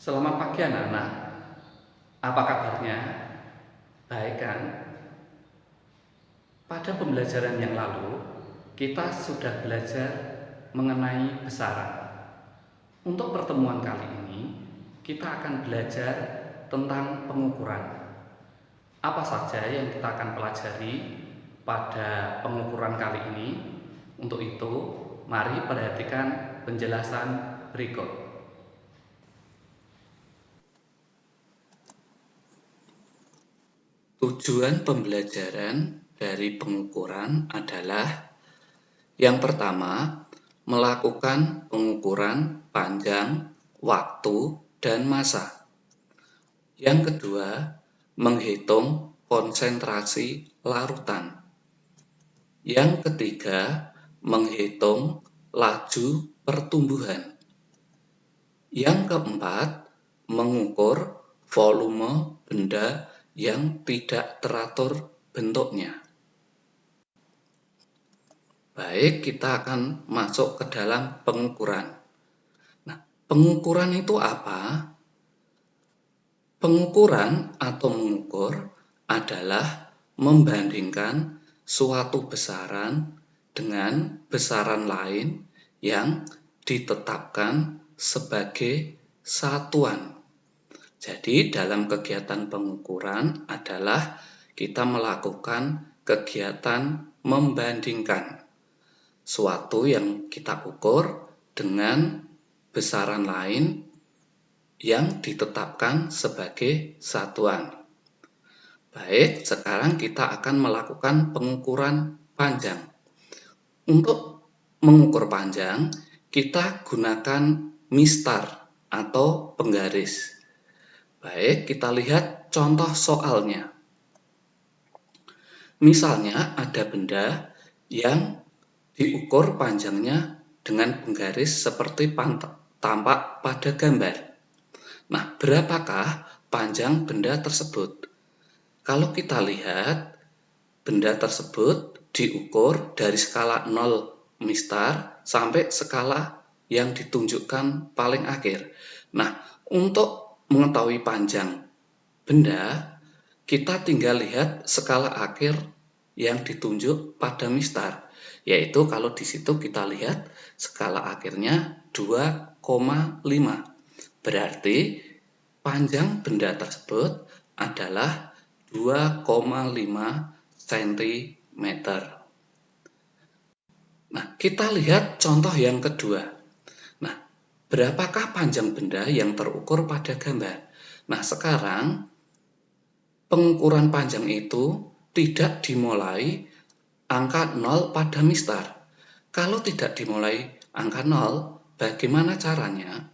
Selamat pagi anak-anak, apa kabarnya? Baik kan? Pada pembelajaran yang lalu, kita sudah belajar mengenai besaran. Untuk pertemuan kali ini, kita akan belajar tentang pengukuran. Apa saja yang kita akan pelajari pada pengukuran kali ini? Untuk itu, mari perhatikan penjelasan berikut. Tujuan pembelajaran dari pengukuran adalah yang pertama, melakukan pengukuran panjang, waktu, dan massa. Yang kedua, menghitung konsentrasi larutan. Yang ketiga, menghitung laju pertumbuhan. Yang keempat, mengukur volume benda yang tidak teratur bentuknya. Baik, kita akan masuk ke dalam pengukuran. Nah, pengukuran itu apa? Pengukuran atau mengukur adalah membandingkan suatu besaran dengan besaran lain yang ditetapkan sebagai satuan. Jadi dalam kegiatan pengukuran adalah kita melakukan kegiatan membandingkan suatu yang kita ukur dengan besaran lain yang ditetapkan sebagai satuan. Baik, sekarang kita akan melakukan pengukuran panjang. Untuk mengukur panjang, kita gunakan mistar atau penggaris. Baik, kita lihat contoh soalnya. Misalnya ada benda yang diukur panjangnya dengan penggaris seperti tampak pada gambar. Nah, berapakah panjang benda tersebut? Kalau kita lihat, benda tersebut diukur dari skala 0 mistar sampai skala yang ditunjukkan paling akhir. Nah, untuk mengetahui panjang benda, kita tinggal lihat skala akhir yang ditunjuk pada mistar, yaitu kalau di situ kita lihat skala akhirnya 2,5. Berarti panjang benda tersebut adalah 2,5 cm. Nah, kita lihat contoh yang kedua. Nah, berapakah panjang benda yang terukur pada gambar? Nah, sekarang pengukuran panjang itu tidak dimulai angka 0 pada mistar. Kalau tidak dimulai angka 0, bagaimana caranya?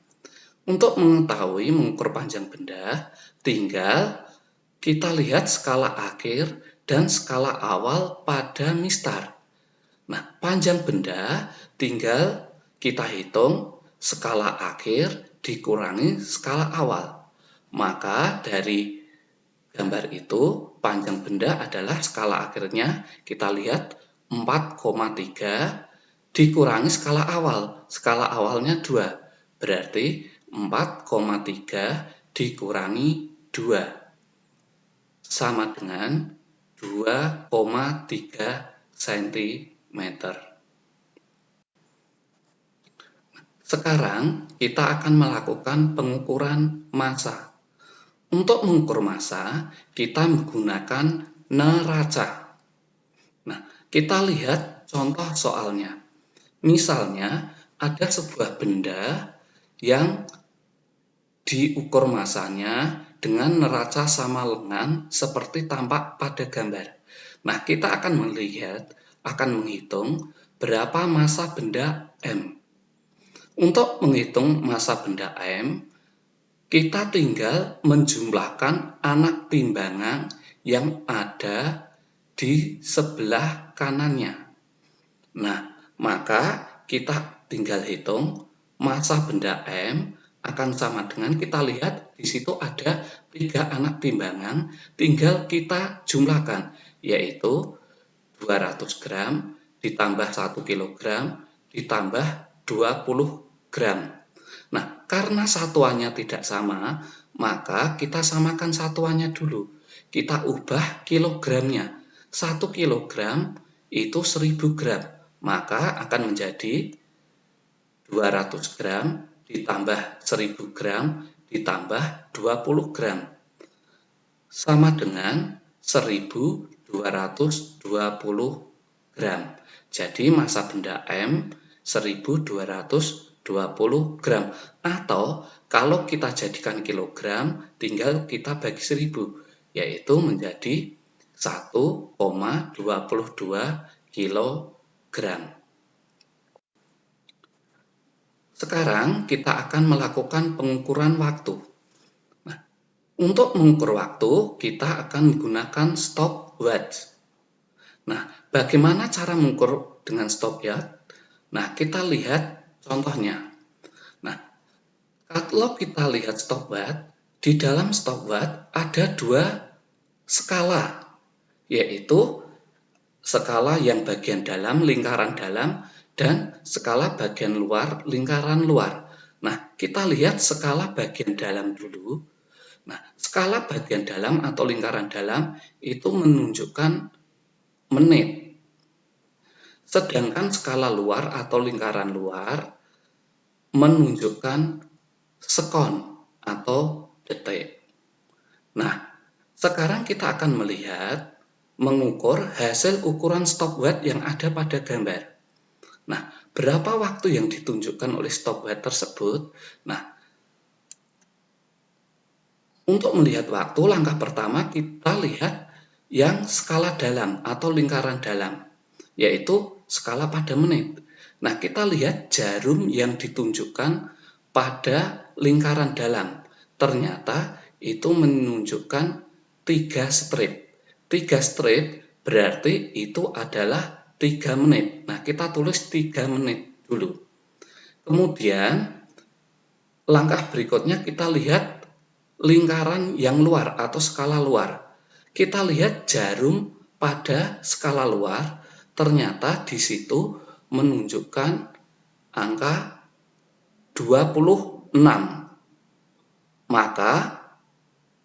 Untuk mengetahui mengukur panjang benda, tinggal kita lihat skala akhir dan skala awal pada mistar. Nah, panjang benda tinggal kita hitung skala akhir dikurangi skala awal. Maka dari gambar itu panjang benda adalah skala akhirnya kita lihat 4,3 dikurangi skala awal. Skala awalnya 2. Berarti 4,3 dikurangi 2 sama dengan 2,3 cm. Sekarang kita akan melakukan pengukuran massa. Untuk mengukur massa, kita menggunakan neraca. Nah, kita lihat contoh soalnya. Misalnya, ada sebuah benda yang diukur massanya dengan neraca sama lengan seperti tampak pada gambar. Nah, kita akan menghitung berapa massa benda M. Untuk menghitung massa benda M, kita tinggal menjumlahkan anak timbangan yang ada di sebelah kanannya. Nah, maka kita tinggal hitung massa benda M akan sama dengan kita lihat di situ ada 3 anak timbangan, tinggal kita jumlahkan, yaitu 200 gram ditambah 1 kg ditambah 20 gram. Nah, karena satuannya tidak sama, maka kita samakan satuannya dulu. Kita ubah kilogramnya. 1 kilogram itu 1000 gram, maka akan menjadi 200 gram ditambah 1000 gram ditambah 20 gram. Sama dengan 1220 gram. Jadi massa benda M 1220 gram. Atau kalau kita jadikan kilogram, tinggal kita bagi 1000, yaitu menjadi 1,22 kilogram. Sekarang kita akan melakukan pengukuran waktu. Nah, untuk mengukur waktu, kita akan menggunakan stopwatch. Nah, bagaimana cara mengukur dengan stopwatch? Nah, kita lihat contohnya. Nah, kalau kita lihat stopwatch, di dalam stopwatch ada 2 skala, yaitu skala yang bagian dalam, lingkaran dalam, dan skala bagian luar, lingkaran luar. Nah, kita lihat skala bagian dalam dulu. Nah, skala bagian dalam atau lingkaran dalam itu menunjukkan menit. Sedangkan skala luar atau lingkaran luar menunjukkan sekon atau detik. Nah, sekarang kita akan melihat mengukur hasil ukuran stopwatch yang ada pada gambar. Nah, berapa waktu yang ditunjukkan oleh stopwatch tersebut? Nah, untuk melihat waktu, langkah pertama kita lihat yang skala dalam atau lingkaran dalam, yaitu skala pada menit. Nah, kita lihat jarum yang ditunjukkan pada lingkaran dalam. Ternyata itu menunjukkan 3 strip. 3 strip berarti itu adalah 3 menit. Nah, kita tulis 3 menit dulu. Kemudian, langkah berikutnya kita lihat lingkaran yang luar atau skala luar. Kita lihat jarum pada skala luar, ternyata di situ menunjukkan angka 26. Maka,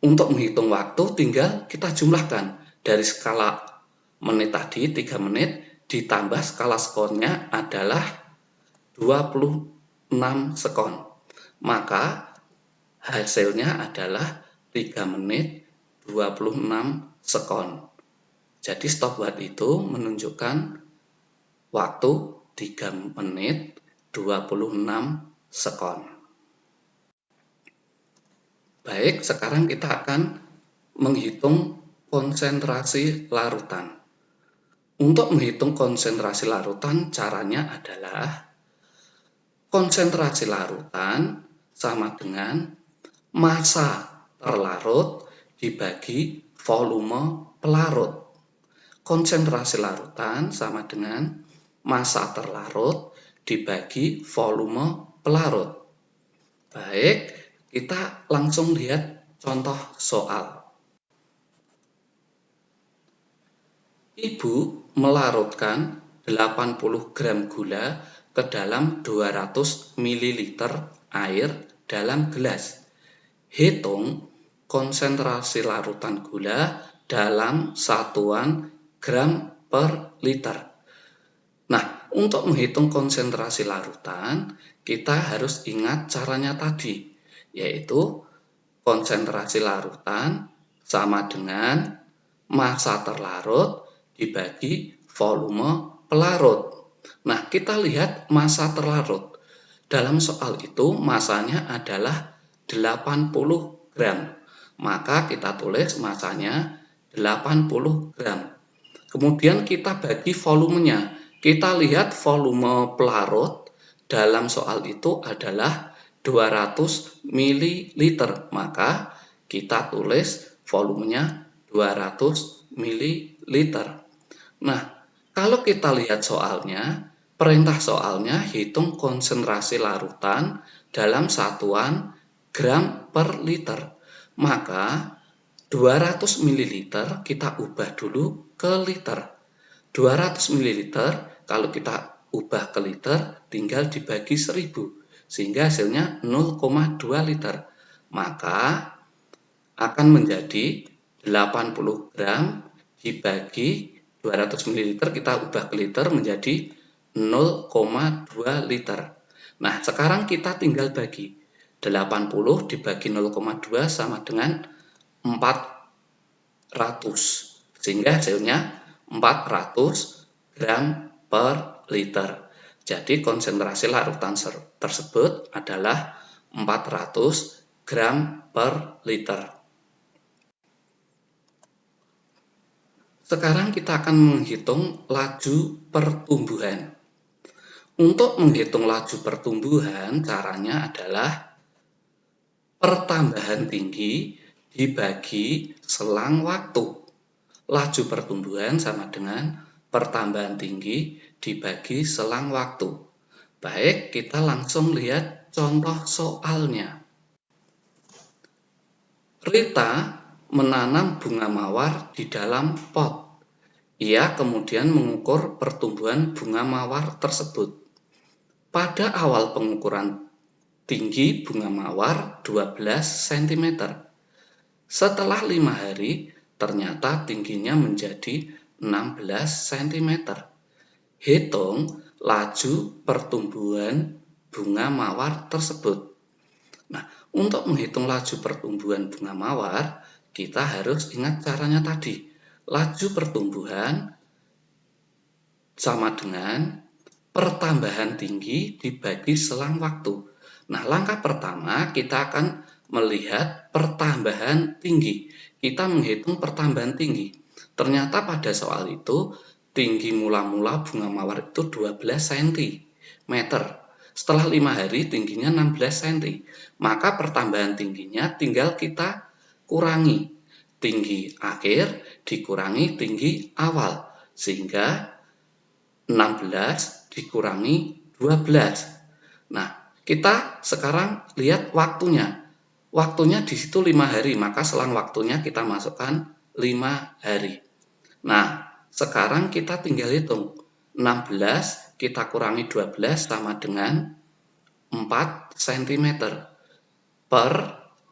untuk menghitung waktu tinggal kita jumlahkan dari skala menit tadi 3 menit ditambah skala sekonnya adalah 26 sekon. Maka hasilnya adalah 3 menit 26 sekon. Jadi stopwatch itu menunjukkan waktu 3 menit 26 sekon. Baik, sekarang kita akan menghitung konsentrasi larutan. Untuk menghitung konsentrasi larutan, caranya adalah konsentrasi larutan sama dengan massa terlarut dibagi volume pelarut. Konsentrasi larutan sama dengan massa terlarut dibagi volume pelarut. Baik, kita langsung lihat contoh soal. Ibu melarutkan 80 gram gula ke dalam 200 ml air dalam gelas. Hitung konsentrasi larutan gula dalam satuan gram per liter. Nah, untuk menghitung konsentrasi larutan, kita harus ingat caranya tadi, yaitu konsentrasi larutan sama dengan massa terlarut dibagi volume pelarut. Nah, kita lihat massa terlarut. Dalam soal itu, massanya adalah 80 gram. Maka kita tulis massanya 80 gram. Kemudian kita bagi volumenya. Kita lihat volume pelarut dalam soal itu adalah 200 ml. Maka kita tulis volumenya 200 ml. Nah, kalau kita lihat soalnya, perintah soalnya hitung konsentrasi larutan dalam satuan gram per liter. Maka 200 ml kita ubah dulu ke liter. 200 ml kalau kita ubah ke liter tinggal dibagi 1000. sehingga hasilnya 0,2 liter. Maka akan menjadi 80 gram dibagi 200 ml, kita ubah ke liter menjadi 0,2 liter. Nah, sekarang kita tinggal bagi. 80 dibagi 0,2 sama dengan 400. Sehingga hasilnya 400 gram per liter. Jadi konsentrasi larutan tersebut adalah 400 gram per liter. Sekarang kita akan menghitung laju pertumbuhan. Untuk menghitung laju pertumbuhan, caranya adalah pertambahan tinggi dibagi selang waktu. Laju pertumbuhan sama dengan pertambahan tinggi dibagi selang waktu. Baik, kita langsung lihat contoh soalnya. Rita menanam bunga mawar di dalam pot. Ia kemudian mengukur pertumbuhan bunga mawar tersebut. Pada awal pengukuran tinggi bunga mawar 12 cm. Setelah 5 hari, ternyata tingginya menjadi 16 cm. Hitung laju pertumbuhan bunga mawar tersebut. Nah, untuk menghitung laju pertumbuhan bunga mawar, kita harus ingat caranya tadi. Laju pertumbuhan sama dengan pertambahan tinggi dibagi selang waktu. Nah, langkah pertama kita akan melihat pertambahan tinggi. Kita menghitung pertambahan tinggi. Ternyata pada soal itu, tinggi mula-mula bunga mawar itu 12 cm. Setelah 5 hari tingginya 16 cm. Maka pertambahan tingginya tinggal kita kurangi. Tinggi akhir dikurangi tinggi awal. Sehingga 16 dikurangi 12. Nah, kita sekarang lihat waktunya. Waktunya di situ 5 hari, maka selang waktunya kita masukkan 5 hari. Nah, sekarang kita tinggal hitung. 16 kita kurangi 12 sama dengan 4 cm per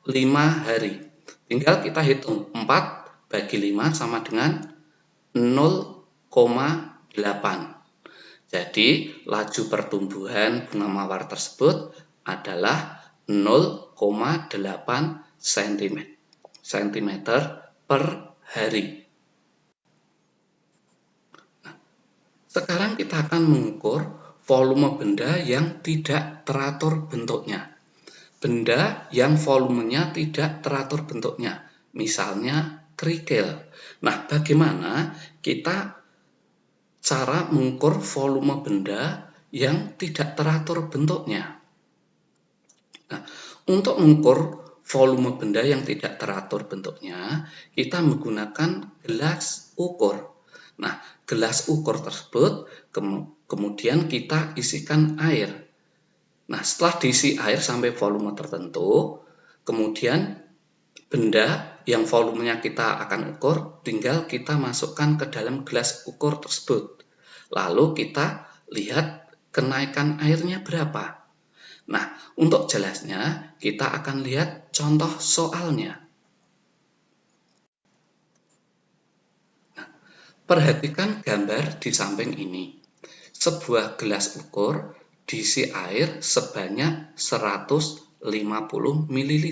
5 hari. Tinggal kita hitung. 4 bagi 5 sama dengan 0,8. Jadi, laju pertumbuhan bunga mawar tersebut adalah 0,8 cm per hari. Nah, sekarang kita akan mengukur volume benda yang tidak teratur bentuknya. Benda yang volumenya tidak teratur bentuknya, misalnya kerikil. Nah, bagaimana kita cara mengukur volume benda yang tidak teratur bentuknya? Nah, untuk mengukur volume benda yang tidak teratur bentuknya, kita menggunakan gelas ukur. Nah, gelas ukur tersebut kemudian kita isikan air. Nah, setelah diisi air sampai volume tertentu, kemudian benda yang volumenya kita akan ukur tinggal kita masukkan ke dalam gelas ukur tersebut. Lalu kita lihat kenaikan airnya berapa. Nah, untuk jelasnya kita akan lihat contoh soalnya. Nah, perhatikan gambar di samping ini. Sebuah gelas ukur diisi air sebanyak 150 ml.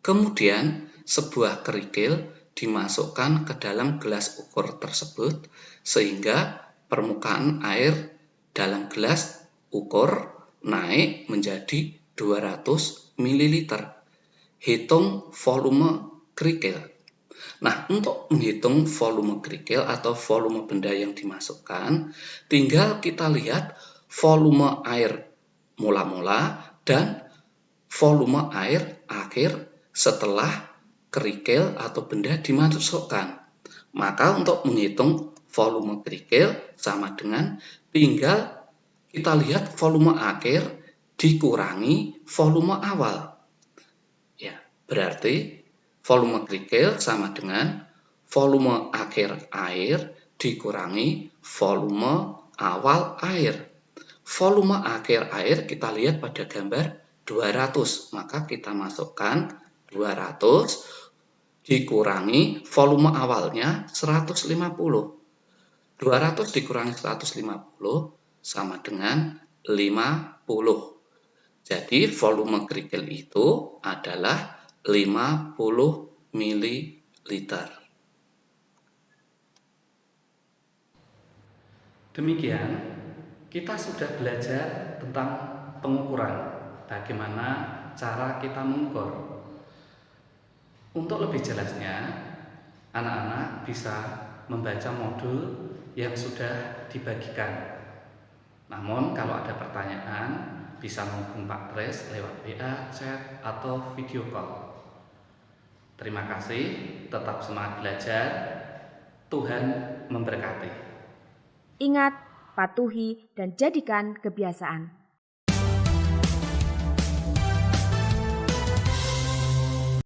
Kemudian, sebuah kerikil dimasukkan ke dalam gelas ukur tersebut sehingga permukaan air dalam gelas ukur naik menjadi 200 ml. Hitung volume kerikil. Nah, untuk menghitung volume kerikil atau volume benda yang dimasukkan, tinggal kita lihat volume air mula-mula dan volume air akhir setelah kerikil atau benda dimasukkan. Maka untuk menghitung volume kerikil sama dengan tinggal kita lihat volume akhir dikurangi volume awal. Ya, berarti volume kerikil sama dengan volume akhir air dikurangi volume awal air. volume akhir air kita lihat pada gambar 200, maka kita masukkan 200 dikurangi volume awalnya 150. 200 dikurangi 150 sama dengan 50. Jadi volume kerikil itu adalah 50 ml. Demikian, kita sudah belajar tentang pengukuran, bagaimana cara kita mengukur. Untuk lebih jelasnya, anak-anak bisa membaca modul yang sudah dibagikan. Namun kalau ada pertanyaan, bisa menghubungi Pak Tres lewat WA, chat, atau video call. Terima kasih, tetap semangat belajar. Tuhan memberkati. Ingat, patuhi, dan jadikan kebiasaan.